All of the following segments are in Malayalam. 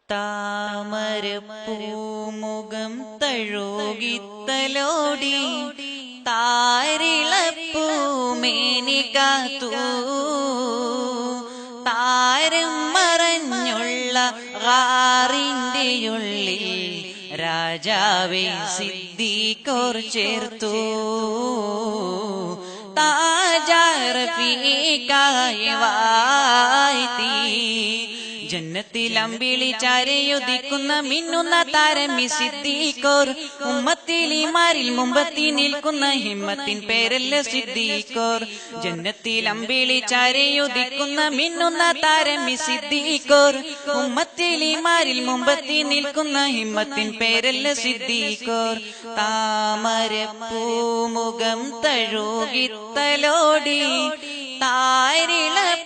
താമരപ്പൂമുഖം തഴുകിത്തലോടി താരിളപ്പൂമേനി കാത്തു താരം മറഞ്ഞുള്ള ഗാറിന്റെ ഉള്ളിൽ രാജാവേ സിദ്ദീഖോർ ചേർത്തു താജ റഫീഖായി വാഴ്ത്തി ജന്നത്തിൽ അമ്പിളി ചാരയുദിക്കുന്ന മിന്നുന്ന താരമി സിദ്ദീഖോർ ഉമ്മത്തിലിമാരിൽ മുമ്പത്തി നിൽക്കുന്ന ഹിമ്മത്തിൻ പേരല്ല സിദ്ദീഖോർ ജന്നത്തിൽ അമ്പിളി ചാരയുദിക്കുന്ന മിന്നുന്ന താരമി സിദ്ദീഖോർ ഉമ്മത്തിലിമാരിൽ മുമ്പത്തി നിൽക്കുന്ന ഹിമ്മത്തിൻ പേരല്ല സിദ്ദീഖോർ താമരപ്പൂമുഖം തഴുകിത്തലോടി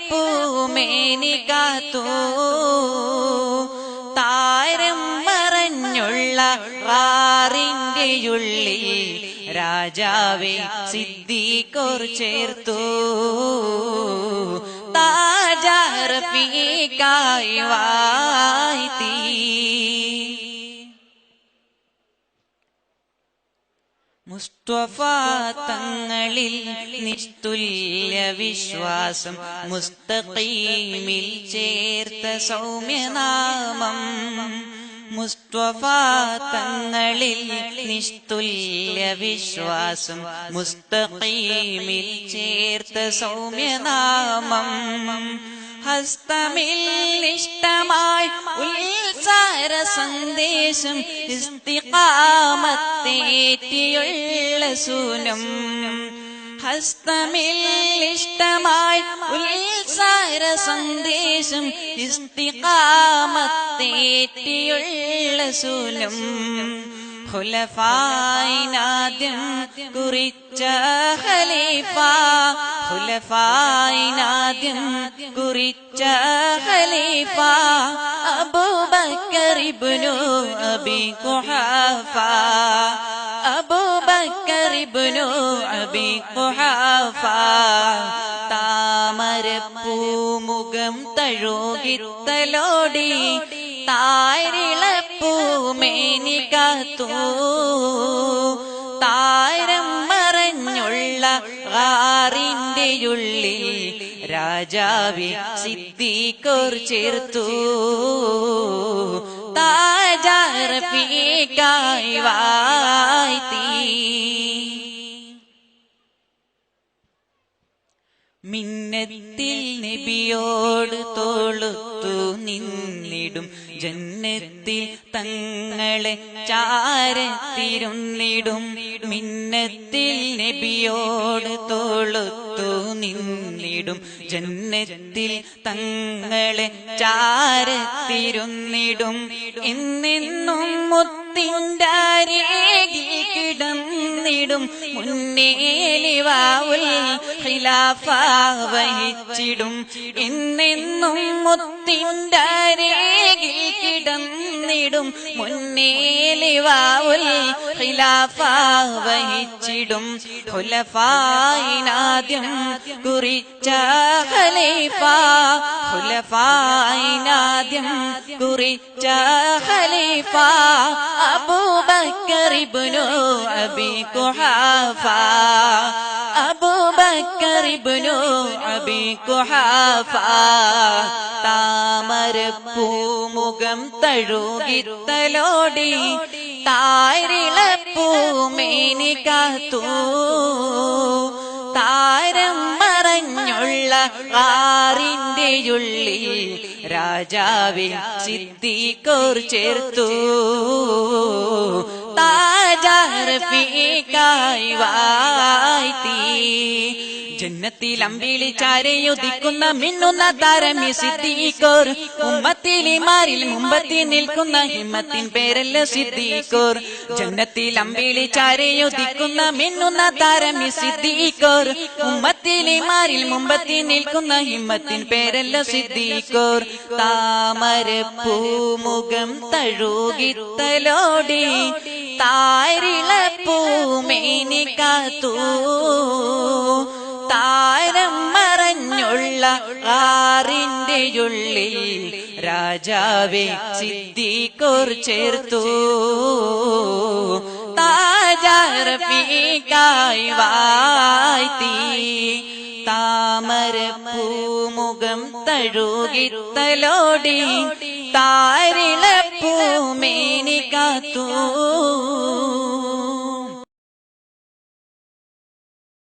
താരിളപ്പൂമേനി കാത്തു താരം മറഞ്ഞുള്ള ഗാറിന്റെ ഉള്ളിൽ രാജാവേ സിദ്ദീഖോർ ചേർത്തു താജ റഫീഖായി വാഴ്ത്തി മുസ്തഫ തങ്ങളിൽ നിസ്തുല്യ വിശ്വാസം മുസ്തഖീമിൽ ചേർത്ത സൗമ്യനാമം മുസ്തഫ തങ്ങളിൽ നിസ്തുല്യ വിശ്വാസം മുസ്തഖീമിൽ ചേർത്ത സൗമ്യനാമം ഹസ്തമിൽ ഇഷ്ടമായി ഉത്സാര സന്ദേശം ഇസ്തിഖാമത്തേറ്റിയുള്ള സൂനം ഹസ്തമിൽ ഇഷ്ടമായി ഉത്സാര സന്ദേശം ഇസ്തിഖാമത്തേറ്റിയുള്ള സൂനം ഖുലഫായിനാദ്യം കുറിച്ച ഖലീഫ ഖുലഫായിനാദ്യം കുറിച്ച ഖലീഫ അബൂബക്കർ ഇബ്നു അബീ ഖുഹാഫ അബൂബക്കർ ഇബ്നു അബീ ഖുഹാഫ താമരപ്പൂമുഖം തഴുകിത്തലോടി താരിളപ്പൂമേനി കാത്തു താരം മറഞ്ഞുള്ള ഗാറിന്റെ ഉള്ളിൽ രാജാവേ സിദ്ദീഖോർ ചേർത്തു താജ റഫീഖായി വാഴ്ത്തി മിന്നത്തിൽ നബിയോട് തോളുത്തു നിന്നിടും ജന്നത്തിൽ തങ്ങളെ ചാരത്തിരുന്നിടും മിന്നത്തിൽ നബിയോട് തോളുത്തു നിന്നിടും ജന്നത്തിൽ തങ്ങളെ ചാരത്തിരുന്നിടും എന്നെന്നും മുത്തിൻ്റെ അരികിൽ കിടന്നിടും മുന്നേലിവാവുൽ ഖിലാഫ വഹിച്ചിടും എന്നെന്നും മുത്തിൻ്റെ അരികിൽ കിടന്നിടും മുന്നേലിവാവുൽ ഖിലാഫ വഹിച്ചിടും ഖുലഫായിനാദ്യം കുറിച്ച ഖലീഫ ഖുലഫായിനാദ്യം കുറിച്ച ഖലീഫ അബൂബക്കർ ഇബ്നു അബീ ഖുഹാഫ അബൂബക്കർ ഇബ്നു അബീ ഖുഹാഫ താമരപ്പൂമുഖം തഴുകിത്തലോടി താരിളപ്പൂമേനി കാത്തു താരം മറഞ്ഞുള്ള ഗാറിന്റെ ഉള്ളിൽ രാജാവേ സിദ്ദീഖോർ ചേർത്തു താജ റഫീഖായി വാഴ്ത്തി ജന്നത്തിൽ അമ്പിളി ചാരയുദിക്കുന്ന മിന്നുന്ന താരമി സിദ്ദീഖോർ ഉമ്മത്തിലിമാരിൽ മുമ്പത്തി നിൽക്കുന്ന ഹിമ്മത്തിൻ പേരല്ല സിദ്ദീഖോർ ജന്നത്തിൽ അമ്പിളി ചാരയുദിക്കുന്ന മിന്നുന്ന താരമി സിദ്ദീഖോർ ഉമ്മത്തിലിമാരിൽ മുമ്പത്തി നിൽക്കുന്ന ഹിമ്മത്തിൻ പേരല്ല സിദ്ദീഖോർ താമരപ്പൂമുഖം തഴുകിത്തലോടി താരിളപ്പൂമേനി കാത്തു താരം മറഞ്ഞുള്ള ആറിന്റെ ഉള്ളിൽ രാജാവെ സിദ്ദീഖോർ ചേർത്തു. താജ റഫീഖായി വാഴ്ത്തി താമര പൂമുഖം തഴുകിത്തലോടി താരിളപ്പൂമേനി കാത്തു.